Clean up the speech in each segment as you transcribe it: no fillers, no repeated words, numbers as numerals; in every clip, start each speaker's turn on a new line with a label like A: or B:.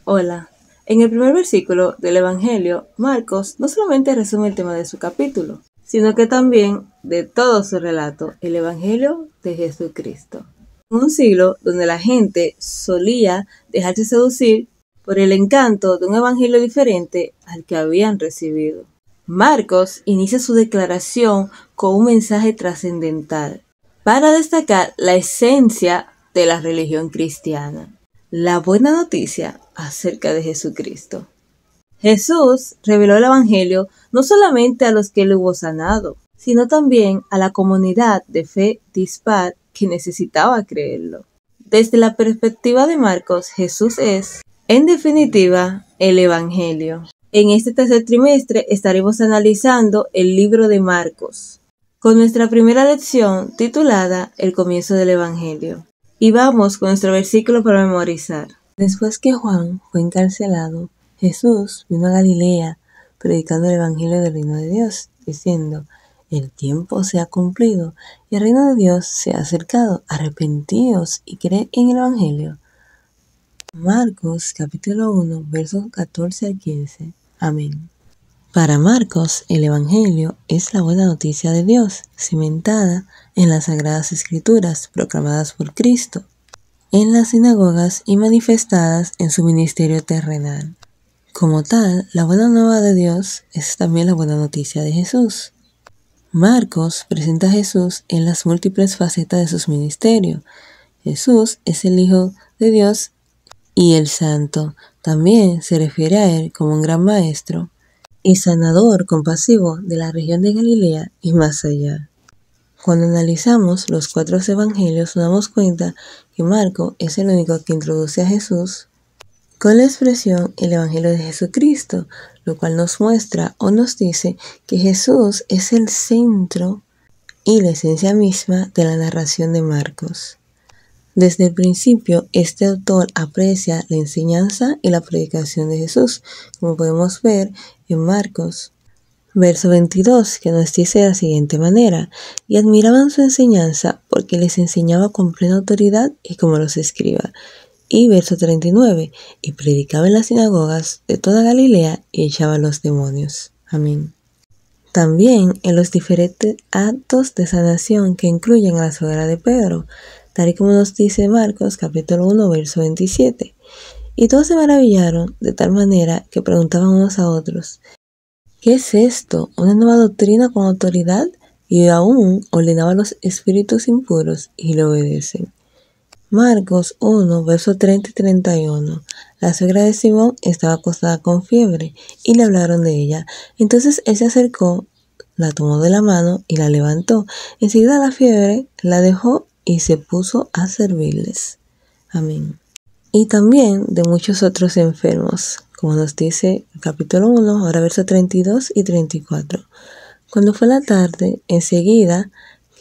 A: Hola. En el primer versículo del Evangelio, Marcos no solamente resume el tema de su capítulo, sino que también de todo su relato, el Evangelio de Jesucristo. En un siglo donde la gente solía dejarse seducir por el encanto de un evangelio diferente al que habían recibido. Marcos inicia su declaración con un mensaje trascendental para destacar la esencia de la religión cristiana. La buena noticia acerca de Jesucristo. Jesús reveló el Evangelio no solamente a los que él hubo sanado, sino también a la comunidad de fe dispar que necesitaba creerlo. Desde la perspectiva de Marcos, Jesús es, en definitiva, el Evangelio. En este tercer trimestre estaremos analizando el libro de Marcos, con nuestra primera lección titulada El comienzo del Evangelio. Y vamos con nuestro versículo para memorizar. Después que Juan fue encarcelado, Jesús vino a Galilea predicando el Evangelio del reino de Dios, diciendo: el tiempo se ha cumplido y el reino de Dios se ha acercado. Arrepentíos y creed en el Evangelio. Marcos capítulo 1, versos 14 al 15. Amén. Para Marcos, el Evangelio es la buena noticia de Dios, cimentada en las Sagradas Escrituras proclamadas por Cristo, en las sinagogas y manifestadas en su ministerio terrenal. Como tal, la buena nueva de Dios es también la buena noticia de Jesús. Marcos presenta a Jesús en las múltiples facetas de su ministerio. Jesús es el Hijo de Dios y el Santo. También se refiere a él como un gran maestro y sanador compasivo de la región de Galilea y más allá. Cuando analizamos los 4 evangelios, nos damos cuenta que Marcos es el único que introduce a Jesús con la expresión el Evangelio de Jesucristo, lo cual nos muestra o nos dice que Jesús es el centro y la esencia misma de la narración de Marcos. Desde el principio, este autor aprecia la enseñanza y la predicación de Jesús, como podemos ver en Marcos, verso 22, que nos dice de la siguiente manera: y admiraban su enseñanza porque les enseñaba con plena autoridad y como los escriba. Y verso 39, y predicaba en las sinagogas de toda Galilea y echaba los demonios. Amén. También en los diferentes actos de sanación que incluyen a la suegra de Pedro, tal y como nos dice Marcos capítulo 1, verso 27. Y todos se maravillaron de tal manera que preguntaban unos a otros: ¿qué es esto? ¿Una nueva doctrina con autoridad? Y aún ordenaba a los espíritus impuros y le obedecen. Marcos 1, versos 30 y 31. La suegra de Simón estaba acostada con fiebre y le hablaron de ella. Entonces él se acercó, la tomó de la mano y la levantó. Enseguida la fiebre la dejó y se puso a servirles. Amén. Y también de muchos otros enfermos, como nos dice el capítulo 1, ahora versos 32 y 34. Cuando fue la tarde, enseguida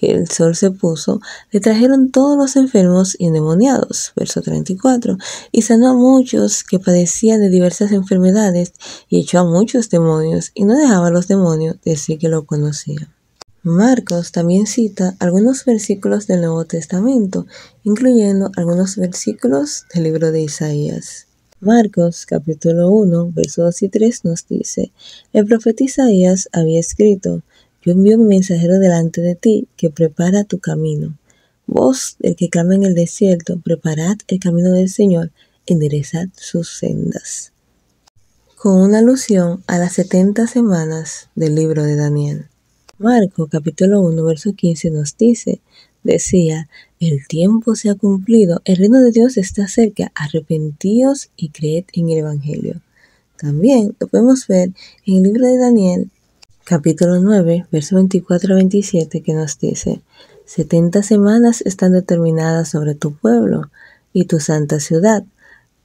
A: que el sol se puso, le trajeron todos los enfermos y endemoniados, verso 34, y sanó a muchos que padecían de diversas enfermedades y echó a muchos demonios, y no dejaba a los demonios decir que lo conocían. Marcos también cita algunos versículos del Nuevo Testamento, incluyendo algunos versículos del libro de Isaías. Marcos capítulo 1, versos 2 y 3 nos dice: el profeta Isaías había escrito: yo envío mi mensajero delante de ti, que prepara tu camino. Voz del que clama en el desierto: preparad el camino del Señor, enderezad sus sendas. Con una alusión a las 70 semanas del libro de Daniel. Marcos capítulo 1, verso 15 nos dice: decía, el tiempo se ha cumplido, el reino de Dios está cerca, arrepentíos y creed en el Evangelio. También lo podemos ver en el libro de Daniel, capítulo 9, verso 24 a 27, que nos dice: 70 semanas están determinadas sobre tu pueblo y tu santa ciudad,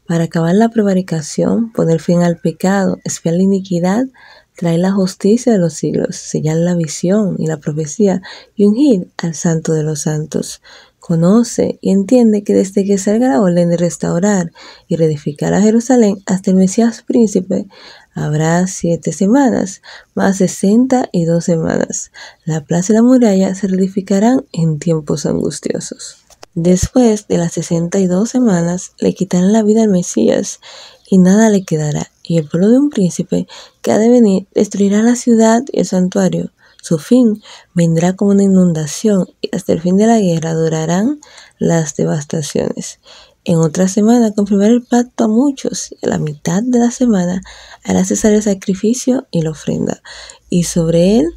A: para acabar la prevaricación, poner fin al pecado, expiar la iniquidad, traer la justicia de los siglos, sellar la visión y la profecía y ungir al Santo de los Santos. Conoce y entiende que desde que salga la orden de restaurar y reedificar a Jerusalén hasta el Mesías príncipe, habrá 7 semanas, más 62 semanas. La plaza y la muralla se reedificarán en tiempos angustiosos. Después de las 62 semanas, le quitarán la vida al Mesías, y nada le quedará. Y el pueblo de un príncipe que ha de venir destruirá la ciudad y el santuario. Su fin vendrá como una inundación y hasta el fin de la guerra durarán las devastaciones. En otra semana confirmará el pacto a muchos y a la mitad de la semana hará cesar el sacrificio y la ofrenda. Y sobre él,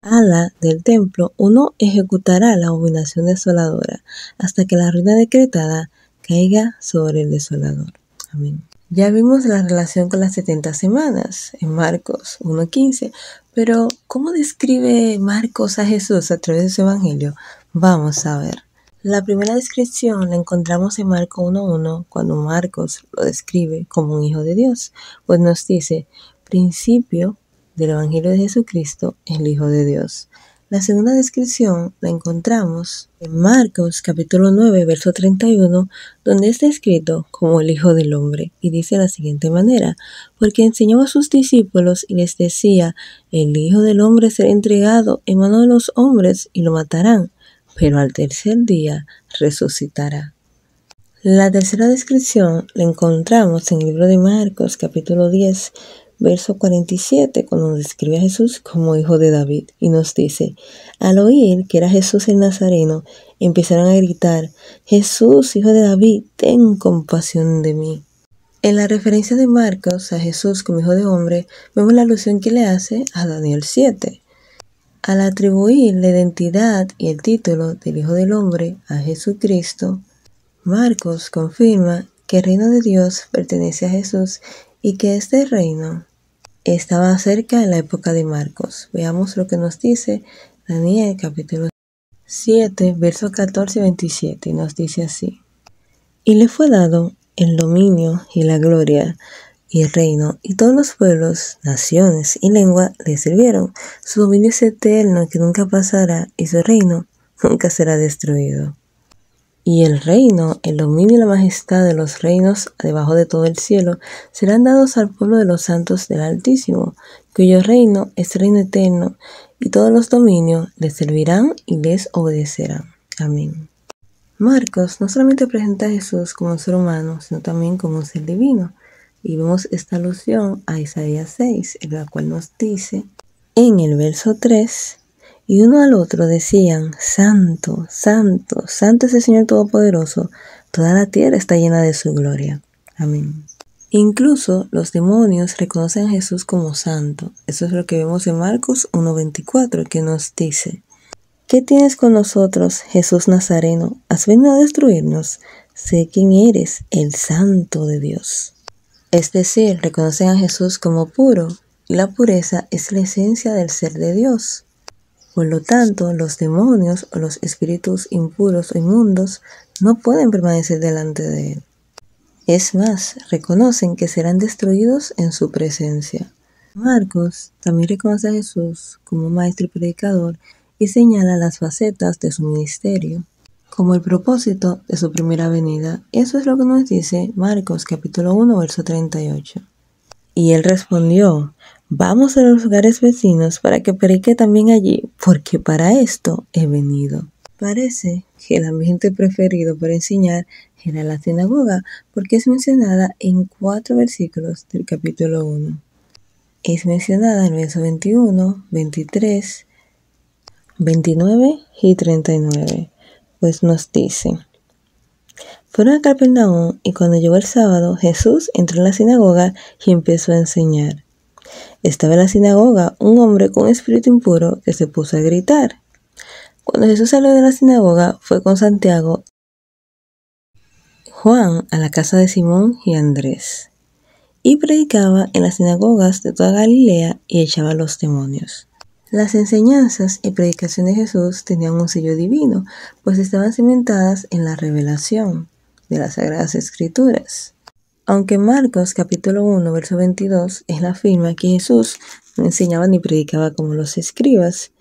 A: ala del templo, uno ejecutará la abominación desoladora hasta que la ruina decretada caiga sobre el desolador. Amén. Ya vimos la relación con las 70 semanas en Marcos 1:15, pero ¿cómo describe Marcos a Jesús a través de su evangelio? Vamos a ver. La primera descripción la encontramos en Marcos 1:1, cuando Marcos lo describe como un hijo de Dios, pues nos dice, principio del evangelio de Jesucristo, el Hijo de Dios. La segunda descripción la encontramos en Marcos capítulo 9, verso 31, donde está escrito como el Hijo del Hombre, y dice de la siguiente manera, porque enseñó a sus discípulos y les decía, el Hijo del Hombre será entregado en manos de los hombres y lo matarán, pero al tercer día resucitará. La tercera descripción la encontramos en el libro de Marcos capítulo 10, verso 47, cuando describe a Jesús como hijo de David, y nos dice, al oír que era Jesús el Nazareno, empezaron a gritar, Jesús, hijo de David, ten compasión de mí. En la referencia de Marcos a Jesús como hijo de hombre, vemos la alusión que le hace a Daniel 7. Al atribuir la identidad y el título del Hijo del Hombre a Jesucristo, Marcos confirma que el reino de Dios pertenece a Jesús y que este reino estaba cerca en la época de Marcos. Veamos lo que nos dice Daniel capítulo 7, versos 14 y 27, y nos dice así. Y le fue dado el dominio y la gloria y el reino, y todos los pueblos, naciones y lengua le sirvieron. Su dominio es eterno que nunca pasará, y su reino nunca será destruido. Y el reino, el dominio y la majestad de los reinos debajo de todo el cielo serán dados al pueblo de los santos del Altísimo, cuyo reino es reino eterno, y todos los dominios les servirán y les obedecerán. Amén. Marcos no solamente presenta a Jesús como un ser humano, sino también como un ser divino. Y vemos esta alusión a Isaías 6, en la cual nos dice, en el verso 3, y uno al otro decían, Santo, Santo, Santo es el Señor Todopoderoso, toda la tierra está llena de su gloria. Amén. Incluso los demonios reconocen a Jesús como santo. Eso es lo que vemos en Marcos 1:24, que nos dice, ¿qué tienes con nosotros, Jesús Nazareno? ¿Has venido a destruirnos? Sé quién eres, el Santo de Dios. Es decir, reconocen a Jesús como puro, y la pureza es la esencia del ser de Dios. Por lo tanto, los demonios o los espíritus impuros o inmundos no pueden permanecer delante de él. Es más, reconocen que serán destruidos en su presencia. Marcos también reconoce a Jesús como maestro y predicador y señala las facetas de su ministerio, como el propósito de su primera venida. Eso es lo que nos dice Marcos capítulo 1, verso 38. Y él respondió, vamos a los lugares vecinos para que predique también allí, porque para esto he venido. Parece que el ambiente preferido para enseñar era la sinagoga, porque es mencionada en 4 versículos del capítulo 1. Es mencionada en el verso 21, 23, 29 y 39, pues nos dice, fueron a Capernaum y cuando llegó el sábado, Jesús entró en la sinagoga y empezó a enseñar. Estaba en la sinagoga un hombre con un espíritu impuro que se puso a gritar. Cuando Jesús salió de la sinagoga, fue con Santiago, Juan, a la casa de Simón y Andrés, y predicaba en las sinagogas de toda Galilea y echaba los demonios. Las enseñanzas y predicaciones de Jesús tenían un sello divino, pues estaban cimentadas en la revelación de las Sagradas Escrituras. Aunque Marcos capítulo 1, verso 22, él afirma que Jesús no enseñaba ni predicaba como los escribas,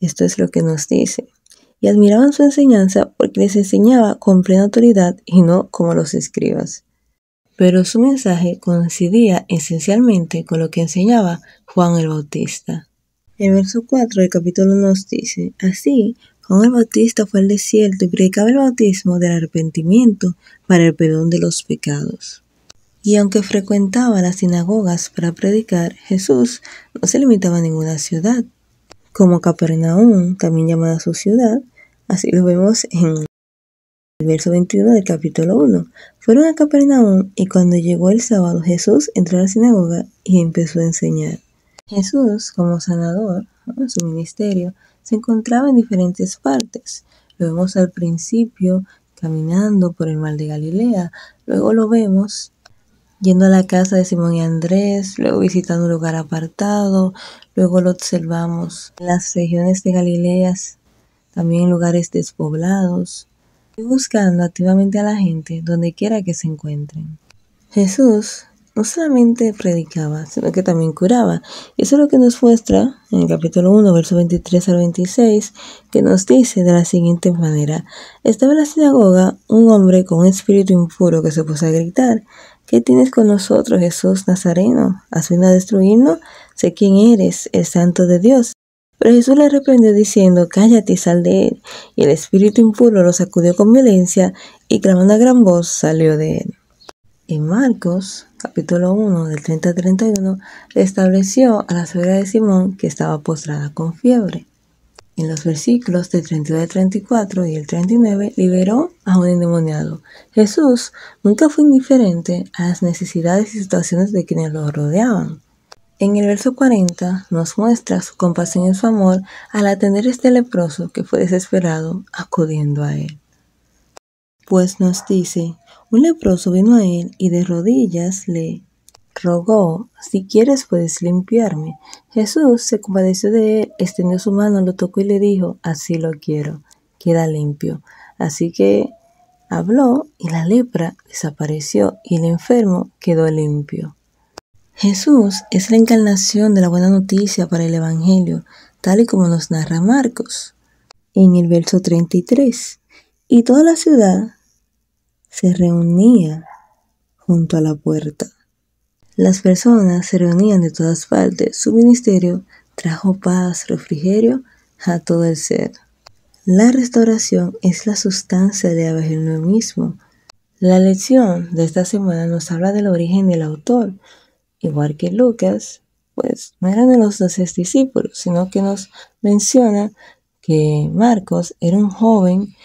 A: esto es lo que nos dice. Y admiraban su enseñanza porque les enseñaba con plena autoridad y no como los escribas. Pero su mensaje coincidía esencialmente con lo que enseñaba Juan el Bautista. El verso 4 del capítulo nos dice, así, Juan el Bautista fue al desierto y predicaba el bautismo del arrepentimiento para el perdón de los pecados. Y aunque frecuentaba las sinagogas para predicar, Jesús no se limitaba a ninguna ciudad, como Capernaum, también llamada su ciudad, así lo vemos en el verso 21 del capítulo 1. Fueron a Capernaum y cuando llegó el sábado, Jesús entró a la sinagoga y empezó a enseñar. Jesús, como sanador, en su ministerio, se encontraba en diferentes partes. Lo vemos al principio caminando por el mar de Galilea, luego lo vemos yendo a la casa de Simón y Andrés, luego visitando un lugar apartado, luego lo observamos en las regiones de Galilea, también en lugares despoblados, y buscando activamente a la gente donde quiera que se encuentren. Jesús no solamente predicaba, sino que también curaba. Y eso es lo que nos muestra en el capítulo 1, versos 23 al 26, que nos dice de la siguiente manera: estaba en la sinagoga un hombre con un espíritu impuro que se puso a gritar: ¿qué tienes con nosotros, Jesús Nazareno? ¿Has venido a destruirnos? Sé quién eres, el Santo de Dios. Pero Jesús le reprendió diciendo: cállate y sal de él. Y el espíritu impuro lo sacudió con violencia y clamando a gran voz salió de él. En Marcos, capítulo 1, del 30 al 31, restableció a la suegra de Simón que estaba postrada con fiebre. En los versículos del 32 al 34 y el 39 liberó a un endemoniado. Jesús nunca fue indiferente a las necesidades y situaciones de quienes lo rodeaban. En el verso 40 nos muestra su compasión y su amor al atender a este leproso que fue desesperado acudiendo a él. Pues nos dice: un leproso vino a él y de rodillas le rogó: si quieres puedes limpiarme. Jesús se compadeció de él, extendió su mano, lo tocó y le dijo: así lo quiero, queda limpio. Así que habló y la lepra desapareció y el enfermo quedó limpio. Jesús es la encarnación de la buena noticia para el Evangelio, tal y como nos narra Marcos. En el verso 33, y toda la ciudad se reunía junto a la puerta. Las personas se reunían de todas partes. Su ministerio trajo paz, refrigerio a todo el ser. La restauración es la sustancia del Evangelio mismo. La lección de esta semana nos habla del origen del autor. Igual que Lucas, pues no eran de los 12 discípulos, sino que nos menciona que Marcos era un joven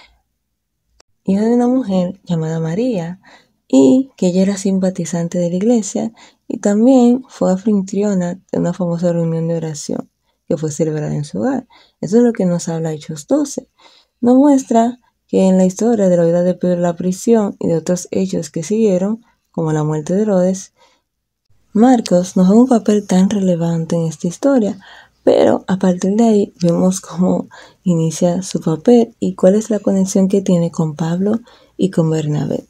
A: hijo de una mujer llamada María y que ella era simpatizante de la iglesia y también fue anfitriona de una famosa reunión de oración que fue celebrada en su hogar. Eso es lo que nos habla Hechos 12. Nos muestra que en la historia de la vida de Pedro en la prisión y de otros hechos que siguieron, como la muerte de Herodes, Marcos no juega un papel tan relevante en esta historia, pero a partir de ahí vemos cómo inicia su papel y cuál es la conexión que tiene con Pablo y con Bernabé.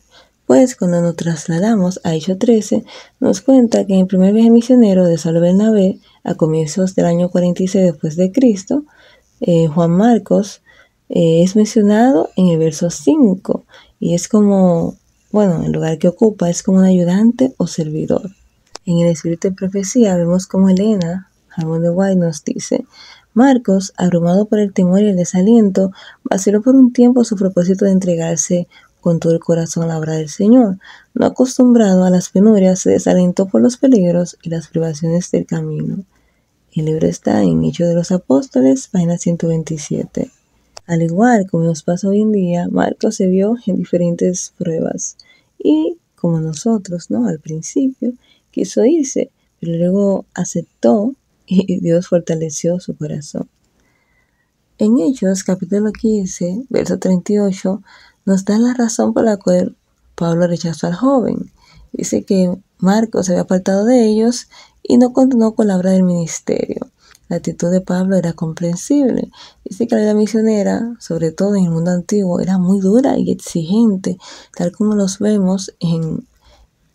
A: Pues cuando nos trasladamos a Hechos 13, nos cuenta que en el primer viaje misionero de Saulo y Bernabé, a comienzos del año 46 después de Cristo, Juan Marcos es mencionado en el verso 5 y es como, el lugar que ocupa es como un ayudante o servidor. En el espíritu de profecía vemos como Elena Harmon de White nos dice: Marcos, abrumado por el temor y el desaliento, vaciló por un tiempo su propósito de entregarse con todo el corazón a la obra del Señor. No acostumbrado a las penurias, se desalentó por los peligros y las privaciones del camino. El libro está en Hechos de los Apóstoles, página 127. Al igual como nos pasa hoy en día, Marcos se vio en diferentes pruebas y, como nosotros, al principio, quiso irse, pero luego aceptó y Dios fortaleció su corazón. En Hechos, capítulo 15, verso 38, nos da la razón por la cual Pablo rechazó al joven. Dice que Marcos se había apartado de ellos y no continuó con la obra del ministerio. La actitud de Pablo era comprensible. Dice que la vida misionera, sobre todo en el mundo antiguo, era muy dura y exigente, tal como los vemos en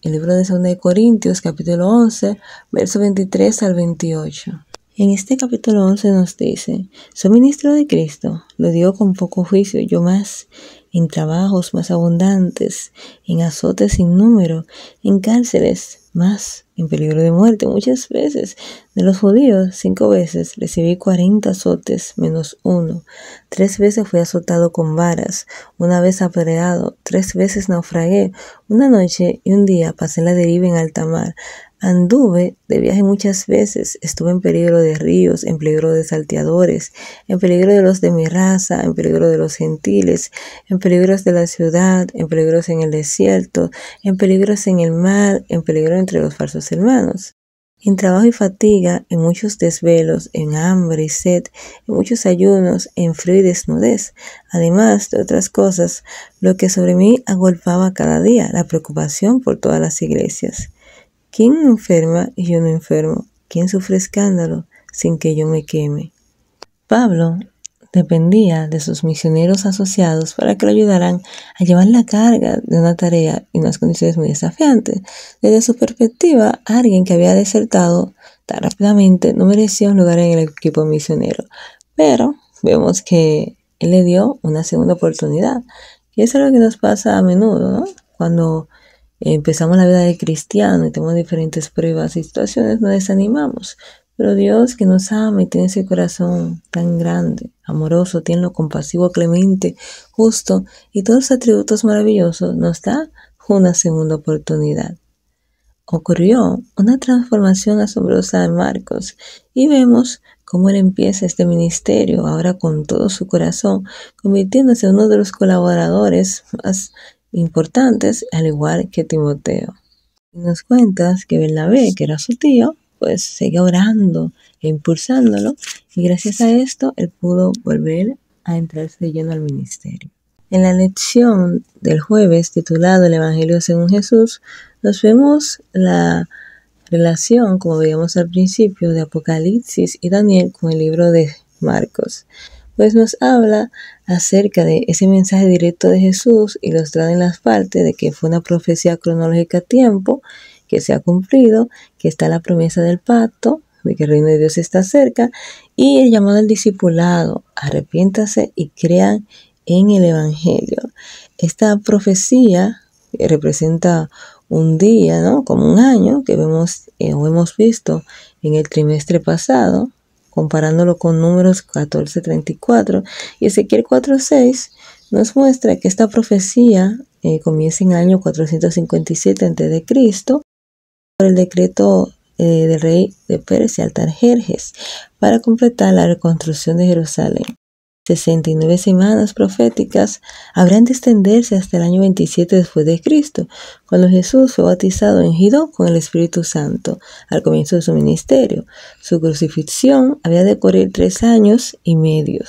A: el libro de 2 de Corintios, capítulo 11, verso 23 al 28. En este capítulo 11 nos dice: soy ministro de Cristo, lo digo con poco juicio, yo más, en trabajos más abundantes, en azotes sin número, en cárceles, más en peligro de muerte muchas veces. De los judíos, 5 veces recibí 40 azotes menos uno. 3 veces fui azotado con varas, una vez apedreado, 3 veces naufragué. Una noche y un día pasé la deriva en alta mar. Anduve de viaje muchas veces, estuve en peligro de ríos, en peligro de salteadores, en peligro de los de mi raza, en peligro de los gentiles, en peligros de la ciudad, en peligros en el desierto, en peligros en el mar, en peligro entre los falsos hermanos. En trabajo y fatiga, en muchos desvelos, en hambre y sed, en muchos ayunos, en frío y desnudez. Además de otras cosas, lo que sobre mí agolpaba cada día, la preocupación por todas las iglesias. ¿Quién enferma y yo no enfermo? ¿Quién sufre escándalo sin que yo me queme? Pablo dependía de sus misioneros asociados para que lo ayudaran a llevar la carga de una tarea en unas condiciones muy desafiantes. Desde su perspectiva, alguien que había desertado tan rápidamente no merecía un lugar en el equipo misionero. Pero vemos que él le dio una segunda oportunidad. Y eso es lo que nos pasa a menudo, ¿no? Cuando empezamos la vida de cristiano y tenemos diferentes pruebas y situaciones, nos desanimamos. Pero Dios, que nos ama y tiene ese corazón tan grande, amoroso, tierno, compasivo, clemente, justo y todos los atributos maravillosos, nos da una segunda oportunidad. Ocurrió una transformación asombrosa en Marcos y vemos cómo él empieza este ministerio ahora con todo su corazón, convirtiéndose en uno de los colaboradores más importantes, al igual que Timoteo. Y nos cuentas que Bernabé, que era su tío, pues seguía orando e impulsándolo, y gracias a esto él pudo volver a entrarse de lleno al ministerio. En la lección del jueves titulado El Evangelio según Jesús, nos vemos la relación, como veíamos al principio, de Apocalipsis y Daniel con el libro de Marcos. Pues nos habla acerca de ese mensaje directo de Jesús y nos trae en las partes de que fue una profecía cronológica a tiempo, que se ha cumplido, que está la promesa del pacto, de que el reino de Dios está cerca, y el llamado al discipulado, arrepiéntase y crean en el Evangelio. Esta profecía representa un día, ¿no? Como un año que vemos o hemos visto en el trimestre pasado, comparándolo con Números 14:34 y Ezequiel 4:6, nos muestra que esta profecía comienza en el año 457 a.C. por el decreto del rey de Persia, Artajerjes, para completar la reconstrucción de Jerusalén. 69 semanas proféticas habrán de extenderse hasta el año 27 después de Cristo, cuando Jesús fue bautizado en Ungido con el Espíritu Santo al comienzo de su ministerio. Su crucifixión había de ocurrir 3 años y medio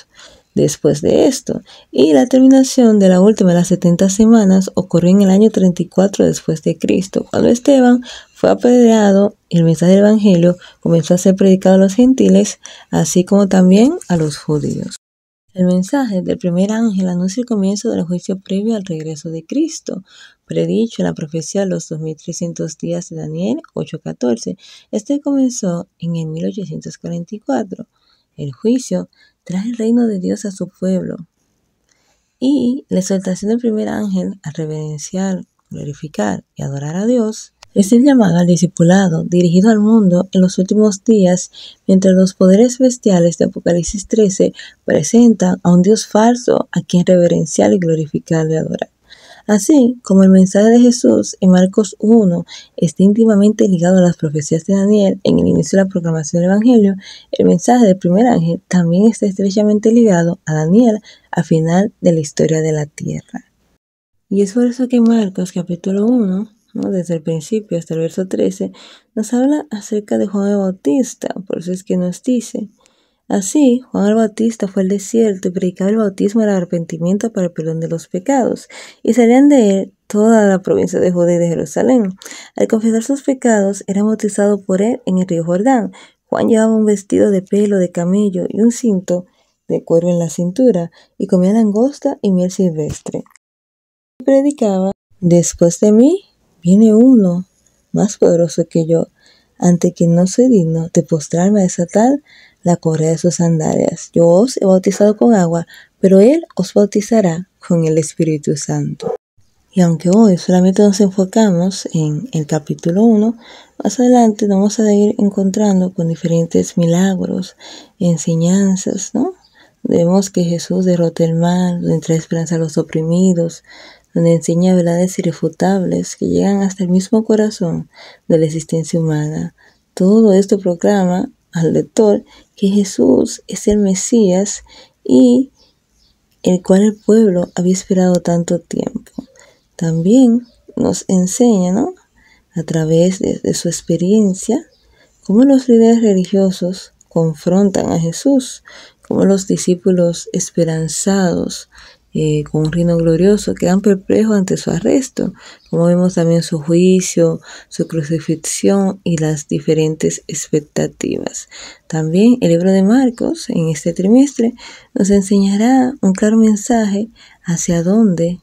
A: después de esto, y la terminación de la última de las 70 semanas ocurrió en el año 34 después de Cristo, cuando Esteban fue apedreado y el mensaje del Evangelio comenzó a ser predicado a los gentiles, así como también a los judíos. El mensaje del primer ángel anuncia el comienzo del juicio previo al regreso de Cristo, predicho en la profecía de los 2300 días de Daniel 8:14. Este comenzó en el 1844. El juicio trae el reino de Dios a su pueblo. Y la exaltación del primer ángel a reverenciar, glorificar y adorar a Dios es el llamado al discipulado dirigido al mundo en los últimos días, mientras los poderes bestiales de Apocalipsis 13 presentan a un Dios falso a quien reverenciar y glorificar y adorar. Así como el mensaje de Jesús en Marcos 1 está íntimamente ligado a las profecías de Daniel en el inicio de la proclamación del Evangelio, el mensaje del primer ángel también está estrechamente ligado a Daniel al final de la historia de la tierra. Y es por eso que Marcos capítulo 1, desde el principio hasta el verso 13, nos habla acerca de Juan el Bautista. Por eso es que nos dice: así, Juan el Bautista fue al desierto y predicaba el bautismo del arrepentimiento para el perdón de los pecados, y salían de él toda la provincia de Judea y de Jerusalén. Al confesar sus pecados, era bautizado por él en el río Jordán. Juan llevaba un vestido de pelo de camello y un cinto de cuero en la cintura, y comía langosta y miel silvestre. Y predicaba: después de mí viene uno más poderoso que yo, ante quien no soy digno de postrarme a desatar la correa de sus sandalias. Yo os he bautizado con agua, pero él os bautizará con el Espíritu Santo. Y aunque hoy solamente nos enfocamos en el capítulo 1, más adelante nos vamos a ir encontrando con diferentes milagros, enseñanzas, ¿no? Vemos que Jesús derrota el mal, donde trae esperanza a los oprimidos, donde enseña verdades irrefutables que llegan hasta el mismo corazón de la existencia humana. Todo esto proclama al lector que Jesús es el Mesías y el cual el pueblo había esperado tanto tiempo. También nos enseña, ¿no?, a través de su experiencia, cómo los líderes religiosos confrontan a Jesús, cómo los discípulos esperanzados con un reino glorioso quedan perplejos ante su arresto, como vemos también su juicio, su crucifixión y las diferentes expectativas. También el libro de Marcos en este trimestre nos enseñará un claro mensaje hacia dónde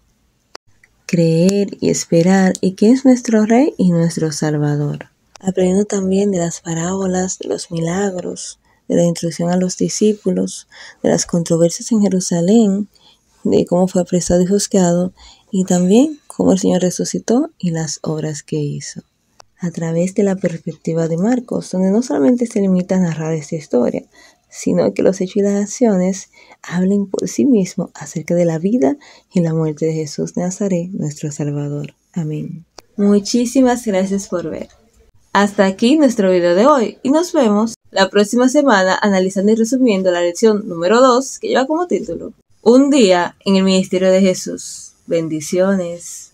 A: creer y esperar y quién es nuestro Rey y nuestro Salvador. Aprendiendo también de las parábolas, de los milagros, de la instrucción a los discípulos, de las controversias en Jerusalén, de cómo fue apresado y juzgado, y también cómo el Señor resucitó y las obras que hizo. A través de la perspectiva de Marcos, donde no solamente se limita a narrar esta historia, sino que los hechos y las acciones hablen por sí mismos acerca de la vida y la muerte de Jesús de Nazaret, nuestro Salvador. Amén. Muchísimas gracias por ver. Hasta aquí nuestro video de hoy y nos vemos la próxima semana analizando y resumiendo la lección número 2 que lleva como título Un día en el ministerio de Jesús. Bendiciones.